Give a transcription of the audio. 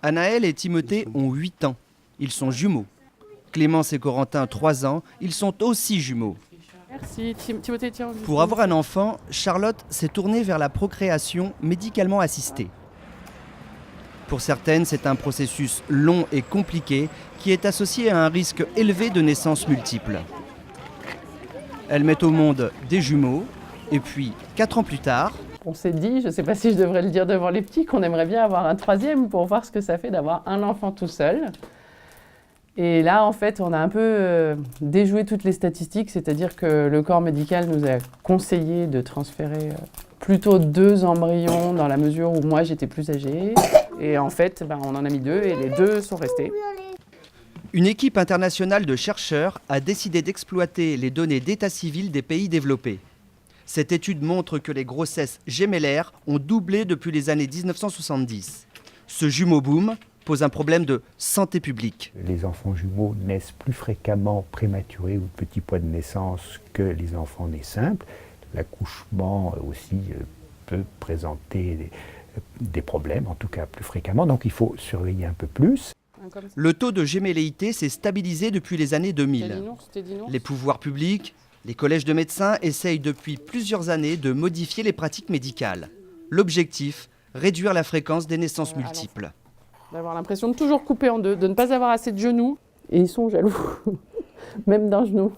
Anaël et Timothée ont 8 ans. Ils sont jumeaux. Clémence et Corentin, 3 ans. Ils sont aussi jumeaux. Merci, Timothée, tiens. Pour avoir un enfant, Charlotte s'est tournée vers la procréation médicalement assistée. Pour certaines, c'est un processus long et compliqué qui est associé à un risque élevé de naissances multiples. Elle met au monde des jumeaux et puis, 4 ans plus tard, On s'est dit, je ne sais pas si je devrais le dire devant les petits, qu'on aimerait bien avoir un troisième pour voir ce que ça fait d'avoir un enfant tout seul. Et là, en fait, on a un peu déjoué toutes les statistiques, c'est-à-dire que le corps médical nous a conseillé de transférer plutôt 2 embryons dans la mesure où moi j'étais plus âgée. Et en fait, on en a mis 2 et les 2 sont restés. une équipe internationale de chercheurs a décidé d'exploiter les données d'état civil des pays développés. Cette étude montre que les grossesses gémellaires ont doublé depuis les années 1970. Ce jumeau boom pose un problème de santé publique. Les enfants jumeaux naissent plus fréquemment prématurés ou de petits poids de naissance que les enfants nés simples. L'accouchement aussi peut présenter des problèmes, en tout cas plus fréquemment, donc il faut surveiller un peu plus. Le taux de gémelléité s'est stabilisé depuis les années 2000. Les pouvoirs publics, les collèges de médecins essayent depuis plusieurs années de modifier les pratiques médicales. L'objectif, réduire la fréquence des naissances multiples. D'avoir l'impression de toujours couper en deux, de ne pas avoir assez de genoux. Et ils sont jaloux, même d'un genou.